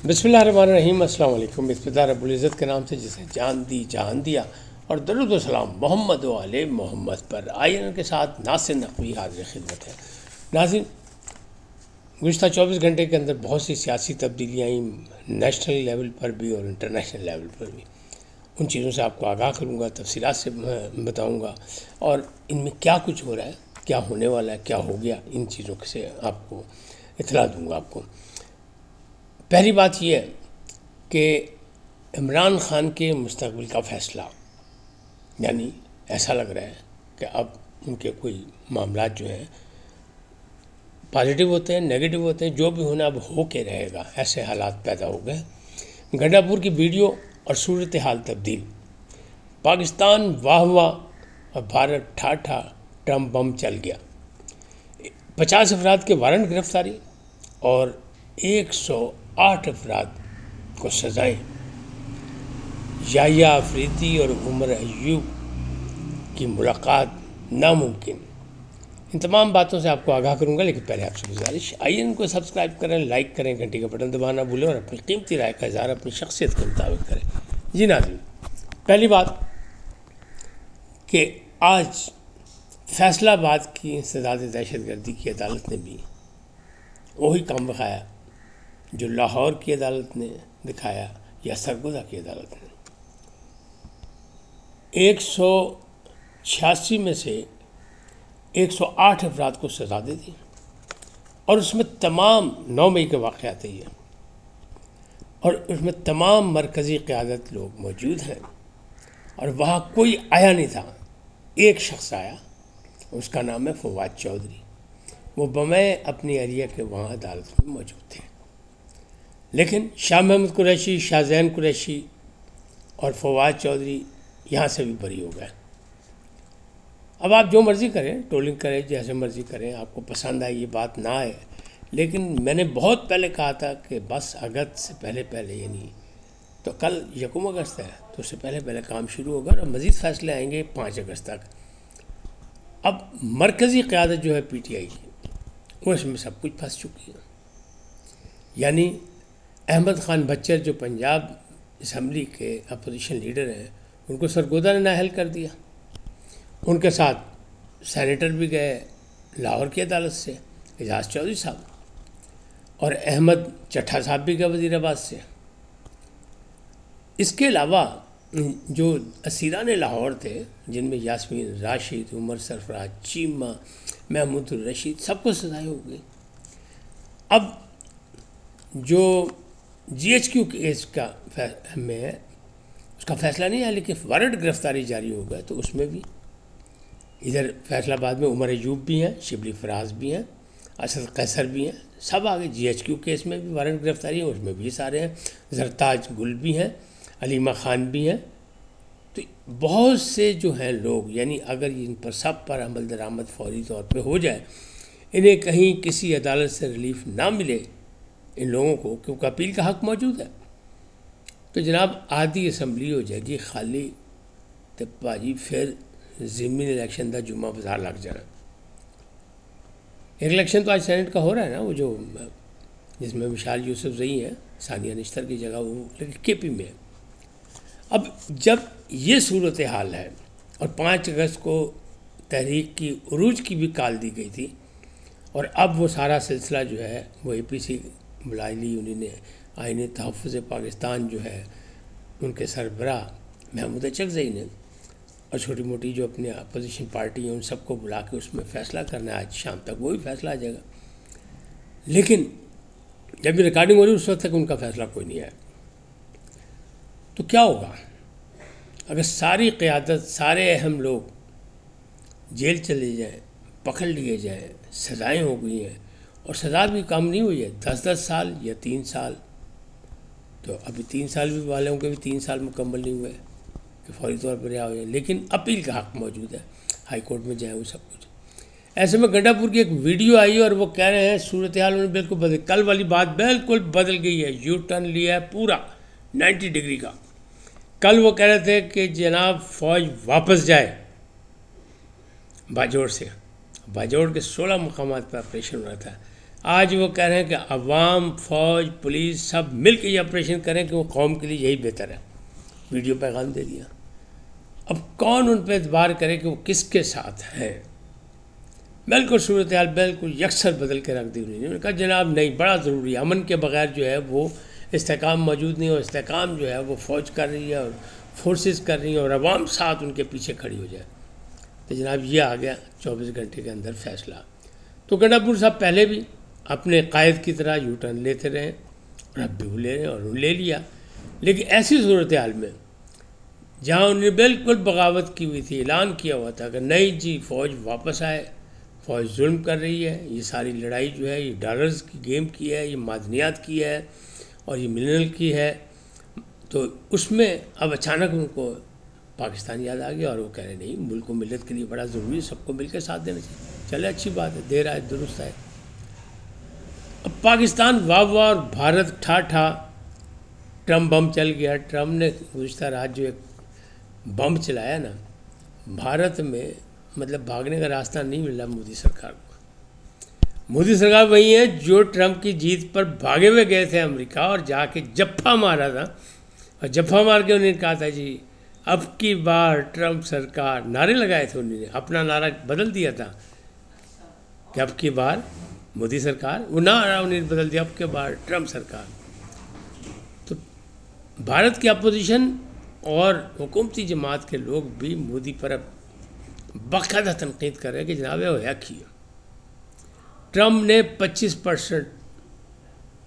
بسم اللہ الرحمن الرحیم۔ السلام علیکم۔ بسم اللہ رب العزت کے نام سے جسے جان دی جہان دیا، اور درود و سلام محمد و آل محمد پر۔ آئین کے ساتھ ناصر نقوی حاضر خدمت ہے۔ ناظرین، گزشتہ 24 گھنٹے کے اندر بہت سی سیاسی تبدیلیاں آئیں، نیشنل لیول پر بھی اور انٹرنیشنل لیول پر بھی۔ ان چیزوں سے آپ کو آگاہ کروں گا، تفصیلات سے بتاؤں گا، اور ان میں کیا کچھ ہو رہا ہے، کیا ہونے والا ہے، کیا ہو گیا، ان چیزوں سے آپ کو اطلاع دوں گا۔ آپ کو پہلی بات یہ ہے کہ عمران خان کے مستقبل کا فیصلہ، یعنی ایسا لگ رہا ہے کہ اب ان کے کوئی معاملات جو ہیں پازیٹیو ہوتے ہیں، نیگیٹو ہوتے ہیں، جو بھی ہونا اب ہو کے رہے گا، ایسے حالات پیدا ہو گئے۔ گنڈا پور کی ویڈیو اور صورتحال تبدیل، پاکستان واہ واہ اور بھارت ٹھا ٹھا، ٹرمپ بم چل گیا۔ 50 افراد کے وارنٹ گرفتاری اور 108 افراد کو سزائیں۔ یحییٰ افریدی اور عمر ایوب کی ملاقات ناممکن۔ ان تمام باتوں سے آپ کو آگاہ کروں گا، لیکن پہلے آپ سے گزارش، آئیے ان کو سبسکرائب کریں، لائک کریں، گھنٹی کا بٹن دبانا بھولیں، اور اپنی قیمتی رائے کا اظہار اپنی شخصیت کے مطابق کریں۔ جی ناظرین، پہلی بات کہ آج فیصلہ آباد کی انسداد دہشت گردی کی عدالت نے بھی وہی کام دکھایا جو لاہور کی عدالت نے دکھایا یا سرگودا کی عدالت نے۔ 186 میں سے 108 افراد کو سزا دے دی، اور اس میں تمام 9 مئی کے واقعات ہیں یہ، اور اس میں تمام مرکزی قیادت لوگ موجود ہیں، اور وہاں کوئی آیا نہیں تھا۔ ایک شخص آیا، اس کا نام ہے فواد چودھری، وہ بمیں اپنی ایریا کے وہاں عدالت میں موجود تھے۔ لیکن شاہ محمود قریشی، شاہ زین قریشی اور فواد چودھری یہاں سے بھی بری ہو گئے۔ اب آپ جو مرضی کریں، ٹرولنگ کریں، جیسے مرضی کریں، آپ کو پسند آئے یہ بات نہ آئے، لیکن میں نے بہت پہلے کہا تھا کہ بس اگست سے پہلے یعنی تو کل 1 اگست ہے، تو اس سے پہلے کام شروع ہوگا، اور مزید فیصلے آئیں گے 5 اگست تک۔ اب مرکزی قیادت جو ہے پی ٹی آئی کی، وہ اس میں سب کچھ پھنس چکی ہے۔ یعنی احمد خان بچر جو پنجاب اسمبلی کے اپوزیشن لیڈر ہیں، ان کو سرگودا نے نااہل کر دیا۔ ان کے ساتھ سینیٹر بھی گئے لاہور کی عدالت سے، اعجاز چودھری صاحب، اور احمد چٹھا صاحب بھی گئے وزیر آباد سے۔ اس کے علاوہ جو اسیران لاہور تھے، جن میں یاسمین راشد، عمر سرفراز چیمہ، محمود الرشید، سب کو سزائیں ہو گئی۔ اب جو جی ایچ کیو کیس کا میں ہے، اس کا فیصلہ نہیں ہے، لیکن وارنٹ گرفتاری جاری ہو گیا، تو اس میں بھی ادھر فیصلہ آباد میں عمر ایوب بھی ہیں، شبلی فراز بھی ہیں، اسد قیصر بھی ہیں، سب آگے۔ جی ایچ کیو کیس میں بھی وارنٹ گرفتاری ہے، اس میں بھی سارے ہیں، زرتاج گل بھی ہیں، علیمہ خان بھی ہیں۔ تو بہت سے جو ہیں لوگ، یعنی اگر ان پر سب پر عمل درآمد فوری طور پہ ہو جائے، انہیں کہیں کسی عدالت سے ریلیف نہ ملے ان لوگوں کو، کیونکہ اپیل کا حق موجود ہے، تو جناب آدھی اسمبلی ہو جائے گی خالی، تو باجی پھر ضمنی الیکشن دا جمعہ بازار لگ جانا۔ ایک الیکشن تو آج سینٹ کا ہو رہا ہے نا، وہ جو جس میں وشال یوسف زئی ہیں، ثانیہ نشتر کی جگہ، وہ لیکن کے پی میں ہے۔ اب جب یہ صورتحال ہے، اور 5 اگست کو تحریک کی عروج کی بھی کال دی گئی تھی، اور اب وہ سارا سلسلہ جو ہے وہ اے پی سی بلائی لی انہوں نے، آئین تحفظ پاکستان جو ہے ان کے سربراہ محمود اچکزئی نے، اور چھوٹی موٹی جو اپنے اپوزیشن پارٹی ہیں ان سب کو بلا کے اس میں فیصلہ کرنا ہے۔ آج شام تک وہی فیصلہ آ جائے گا، لیکن جب یہ ریکارڈنگ ہو رہی ہے اس وقت تک ان کا فیصلہ کوئی نہیں آیا۔ تو کیا ہوگا اگر ساری قیادت، سارے اہم لوگ جیل چلے جائیں، پکڑ لیے جائیں، سزائیں ہو گئی ہیں، اور سزا بھی کم نہیں ہوئی ہے، 10 سال یا 3 سال، تو ابھی 3 سال بھی والوں کے بھی 3 سال مکمل نہیں ہوئے کہ فوری طور پر رہا ہو جائے، لیکن اپیل کا حق موجود ہے، ہائی کورٹ میں جائیں، وہ سب کچھ۔ ایسے میں گنڈا پور کی ایک ویڈیو آئی، اور وہ کہہ رہے ہیں صورتحال انہوں نے بالکل بدل، کل والی بات بالکل بدل گئی ہے، یو ٹرن لیا ہے پورا 90 ڈگری کا۔ کل وہ کہہ رہے تھے کہ جناب فوج واپس جائے باجوڑ سے، باجوڑ کے 16 مقامات پر آپریشن ہو رہا تھا، آج وہ کہہ رہے ہیں کہ عوام، فوج، پولیس سب مل کے یہ آپریشن کریں کہ وہ قوم کے لیے یہی بہتر ہے. ویڈیو پیغام دے دیا. اب کون ان پہ اعتبار کرے کہ وہ کس کے ساتھ ہیں؟ بالکل صورتحال بالکل یکسر بدل کے رکھ دی انہوں نے. کہا جناب نہیں، بڑا ضروری ہے، امن کے بغیر جو ہے وہ استحکام موجود نہیں، اور استحکام جو ہے وہ فوج کر رہی ہے اور فورسز کر رہی ہیں اور عوام ساتھ ان کے پیچھے کھڑی ہو جائے. تو جناب یہ آ گیا 24 گھنٹے کے اندر فیصلہ. تو گنڈا پور صاحب پہلے بھی اپنے قائد کی طرح یو ٹرن لیتے رہے اور اب بھی وہ لے رہے ہیں اور انہوں نے لے لیا. لیکن ایسی صورتحال میں جہاں انہوں نے بالکل بغاوت کی ہوئی تھی، اعلان کیا ہوا تھا کہ نہیں جی فوج واپس آئے، فوج ظلم کر رہی ہے، یہ ساری لڑائی جو ہے یہ ڈالرز کی گیم کی ہے، یہ معدنیات کی ہے اور یہ منرل کی ہے، تو اس میں اب اچانک ان کو پاکستان یاد آ گیا اور وہ کہہ رہے نہیں، ملک و ملت کے لیے بڑا ضروری ہے، سب کو مل کے ساتھ دینا چاہیے. چلے اچھی بات ہے، دیر آئے درست آئے. اب پاکستان واہ واہ اور بھارت ٹھا ٹھا. ٹرمپ بم چل گیا. ٹرمپ نے گزشتہ رات جو ایک بم چلایا نا بھارت میں، مطلب بھاگنے کا راستہ نہیں مل رہا مودی سرکار کو. مودی سرکار وہی ہے جو ٹرمپ کی جیت پر بھاگے ہوئے گئے تھے امریکہ اور جا کے جپھا مارا تھا، اور جپھا مار کے انہوں نے کہا تھا جی اب کی بار ٹرمپ سرکار، نعرے لگائے تھے انہوں نے، اپنا نعرہ بدل دیا تھا کہ اب کی بار مودی سرکار، وہ نعرہ انہوں نے بدل دیا اب کی بار ٹرمپ سرکار. تو بھارت کی اپوزیشن اور حکومتی جماعت کے لوگ بھی مودی پر اب باقاعدہ تنقید کر رہے ہیں کہ جناب وہ ہے کیا. ٹرمپ نے 25%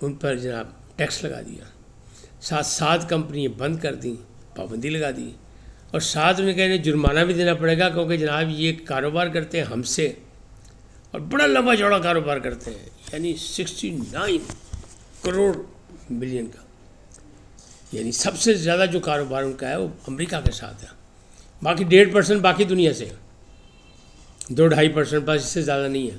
ان پر جناب ٹیکس لگا دیا، سات کمپنیاں بند کر دیں، پابندی لگا دی، اور ساتھ انہیں کہنے جرمانہ بھی دینا پڑے گا کیونکہ جناب یہ کاروبار کرتے ہیں ہم سے اور بڑا لمبا چوڑا کاروبار کرتے ہیں، یعنی 69 کروڑ بلین کا، یعنی سب سے زیادہ جو کاروبار ان کا ہے وہ امریکہ کے ساتھ ہے. باقی 1.5% باقی دنیا سے، 2-2.5% بس، اس سے زیادہ نہیں ہے.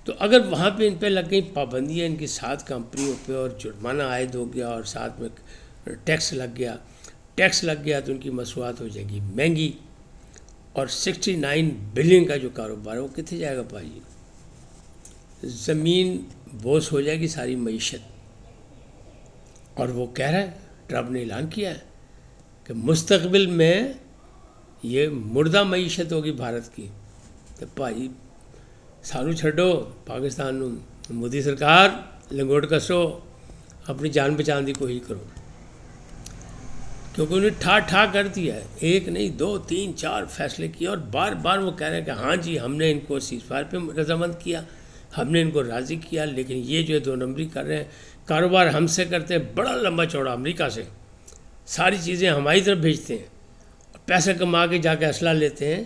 تو اگر وہاں پہ ان پہ لگ گئی پابندیاں ان کی 7 کمپنیوں پہ اور جرمانہ عائد ہو گیا اور ساتھ میں ٹیکس لگ گیا تو ان کی مصنوعات ہو جائے گی مہنگی، اور 69 بلین کا جو کاروبار ہے وہ کتنے جائے گا پاجی؟ زمین بوس ہو جائے گی ساری معیشت. اور وہ کہہ رہا ہے، ٹرمپ نے اعلان کیا ہے کہ مستقبل میں یہ مردہ معیشت ہوگی بھارت کی. تو بھائی سانو چھڈو پاکستان نو، مودی سرکار لنگوٹ کسو، اپنی جان بچانے کی کوشش کرو، کیونکہ انہیں ٹھا کر دیا ہے. 1 نہیں 2 3 4 فیصلے کیے اور بار بار وہ کہہ رہے ہیں کہ ہاں جی ہم نے ان کو سیز فائر پہ رضامند کیا، ہم نے ان کو راضی کیا، لیکن یہ جو ہے 2 نمبری کر رہے ہیں، کاروبار ہم سے کرتے ہیں بڑا لمبا چوڑا امریکہ سے، ساری چیزیں ہماری طرف بھیجتے ہیں، پیسہ کما کے جا کے اسلحہ لیتے ہیں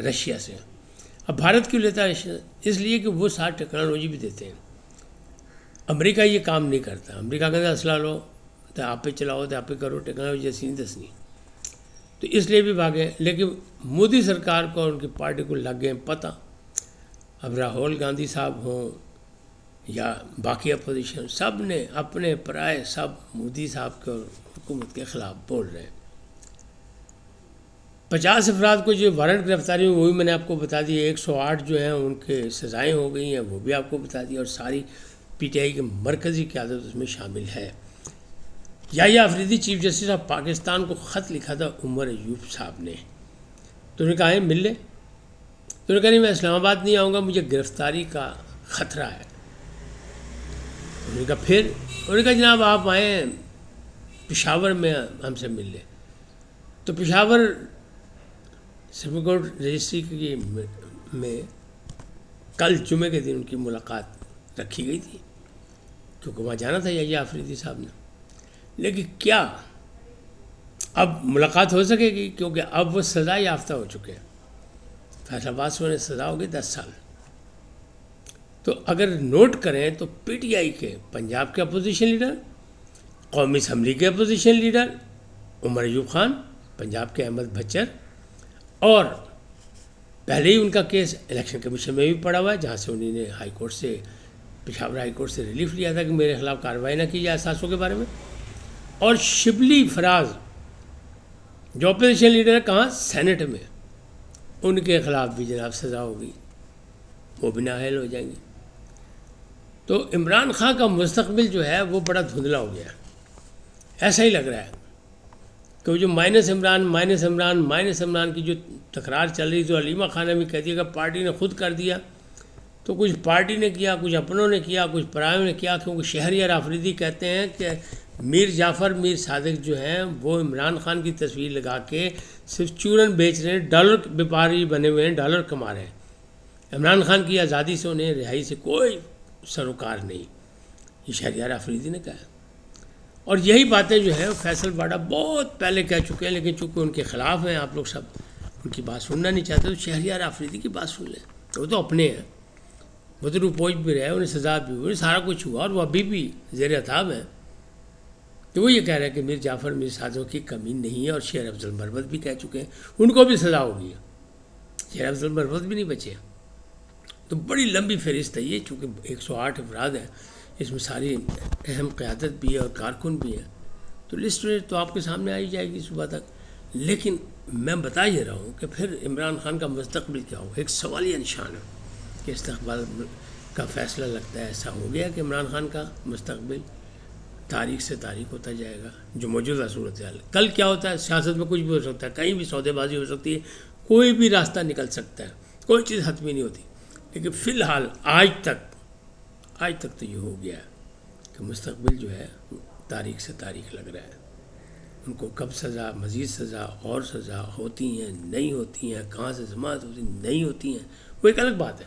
رشیا سے. اب بھارت کیوں لیتا ہے رشیا؟ اس لیے کہ وہ ساتھ ٹیکنالوجی بھی دیتے ہیں. امریکہ یہ کام نہیں کرتا. امریکہ کہتا ہے اسلحہ لو تو آپ پہ چلاؤ تو آپ پہ کرو، ٹیکنالوجی ایسی نہیں دسنی. تو اس لیے بھی بھاگے. لیکن مودی سرکار کو اور ان کی پارٹی کو لگ گئے پتہ. اب راہل گاندھی صاحب ہوں یا باقی اپوزیشن، سب نے اپنے پرائے سب مودی صاحب کے اور حکومت کے خلاف بول رہے ہیں. 50 افراد کو جو وارنٹ گرفتاری ہوئی وہ بھی میں نے آپ کو بتا دی. 108 جو ہیں ان کے سزائیں ہو گئی ہیں وہ بھی آپ کو بتا دی، اور ساری پی ٹی آئی کی مرکزی قیادت اس میں شامل ہے. Yahya Afridi chief justice of Pakistan کو خط لکھا تھا عمر ایوب صاحب نے. تو انہوں نے کہا ہے مل لے. تو انہوں نے کہا نہیں میں اسلام آباد نہیں آؤں گا، مجھے گرفتاری کا خطرہ ہے. انہوں نے کہا پھر؟ انہوں نے کہا جناب آپ آئیں پشاور میں ہم سے مل لیں. تو پشاور سپریم کورٹ رجسٹری کی میں کل جمعے کے دن ان کی ملاقات رکھی گئی تھی، کیونکہ وہاں جانا تھا یحییٰ آفریدی صاحب نے. لیکن کیا اب ملاقات ہو سکے گی؟ کیونکہ اب وہ سزا یافتہ ہو چکے ہیں. فیصلہ آباد سے انہیں سزا ہو گئی 10 سال. تو اگر نوٹ کریں تو پی ٹی آئی کے پنجاب کے اپوزیشن لیڈر، قومی اسمبلی کے اپوزیشن لیڈر عمر ایوب خان، پنجاب کے احمد بچر، اور پہلے ہی ان کا کیس الیکشن کمیشن میں بھی پڑا ہوا ہے جہاں سے انہوں نے ہائی کورٹ سے، پشاور ہائی کورٹ سے ریلیف لیا تھا کہ میرے خلاف کارروائی نہ کی جائے اثاثوں کے بارے میں. اور شبلی فراز جو اپوزیشن لیڈر ہے کہاں؟ سینٹ میں، ان کے خلاف بھی جناب سزا ہوگی، وہ بھی نااہل ہو جائیں گے. تو عمران خان کا مستقبل جو ہے وہ بڑا دھندلا ہو گیا، ایسا ہی لگ رہا ہے کہ وہ جو مائنس عمران کی جو تکرار چل رہی، تو علیمہ خان نے بھی کہہ دیا کہ پارٹی نے خود کر دیا، تو کچھ پارٹی نے کیا، کچھ اپنوں نے کیا، کچھ پرائیوں نے کیا، کیونکہ شہریار آفریدی کہتے ہیں کہ میر جعفر میر صادق جو ہیں وہ عمران خان کی تصویر لگا کے صرف چورن بیچ رہے ہیں، ڈالر بیپاری بنے ہوئے ہیں، ڈالر کما رہے ہیں، عمران خان کی آزادی سے انہیں رہائی سے کوئی سروکار نہیں، یہ شہریار آفریدی نے کہا ہے۔ اور یہی باتیں جو ہیں فیصل باڑا بہت پہلے کہہ چکے ہیں، لیکن چونکہ ان کے خلاف ہیں، آپ لوگ سب ان کی بات سننا نہیں چاہتے، تو شہریار آفریدی کی بات سن لیں، وہ تو اپنے ہیں، وہ تو روپوج بھی رہے، انہیں سزا بھی ہوئی، سارا کچھ ہوا، اور وہ ابھی بھی زیر عتاب ہیں۔ تو وہ یہ کہہ رہے ہیں کہ میر جعفر میر صادق کی کمی نہیں ہے، اور شیر افضل مربت بھی کہہ چکے ہیں ان کو بھی سزا ہوگی، شیر افضل مربت بھی نہیں بچے۔ تو بڑی لمبی فہرست ہے یہ، چونکہ 108 افراد ہیں، اس میں ساری اہم قیادت بھی ہے اور کارکن بھی ہیں، تو لسٹ تو آپ کے سامنے آئی جائے گی صبح تک۔ لیکن میں بتا یہ رہا ہوں کہ پھر عمران خان کا مستقبل کیا ہو، ایک سوالیہ نشان ہے کہ استقبال کا فیصلہ لگتا ہے ایسا ہو گیا کہ عمران خان کا مستقبل تاریخ سے تاریخ ہوتا جائے گا، جو موجودہ صورتحال ہے۔ کل کیا ہوتا ہے، سیاست میں کچھ بھی ہو سکتا ہے، کہیں بھی سودے بازی ہو سکتی ہے، کوئی بھی راستہ نکل سکتا ہے، کوئی چیز حتمی نہیں ہوتی، لیکن فی الحال آج تک تو یہ ہو گیا ہے کہ مستقبل جو ہے تاریخ سے تاریخ لگ رہا ہے۔ ان کو کب سزا، مزید سزا اور سزا ہوتی ہیں نہیں ہوتی ہیں، کہاں سے سماعت ہوتی نہیں ہوتی ہیں، وہ ایک الگ بات ہے،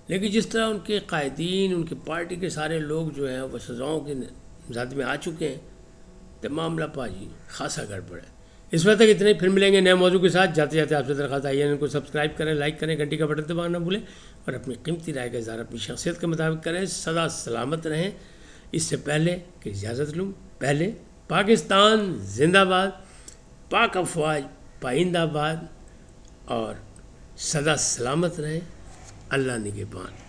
لیکن جس طرح ان کے قائدین، ان کی پارٹی کے سارے لوگ جو ہیں وہ سزاؤں کے ذات میں آ چکے ہیں، تو معاملہ پاجی خاصا گڑبڑ ہے۔ اس وقت تک اتنے، پھر ملیں گے نئے موضوع کے ساتھ۔ جاتے جاتے آپ سے درخواست آئی ہے ان کو سبسکرائب کریں، لائک کریں، گھنٹی کا بٹن دبانا نہ بھولیں، اور اپنی قیمتی رائے کا اظہار اپنی شخصیت کے مطابق کریں۔ سدا سلامت رہیں۔ اس سے پہلے کہ اجازت لوں، پہلے پاکستان زندہ باد، پاک افواج پائندہ باد، اور سدا سلامت رہیں۔ اللہ نگہبان۔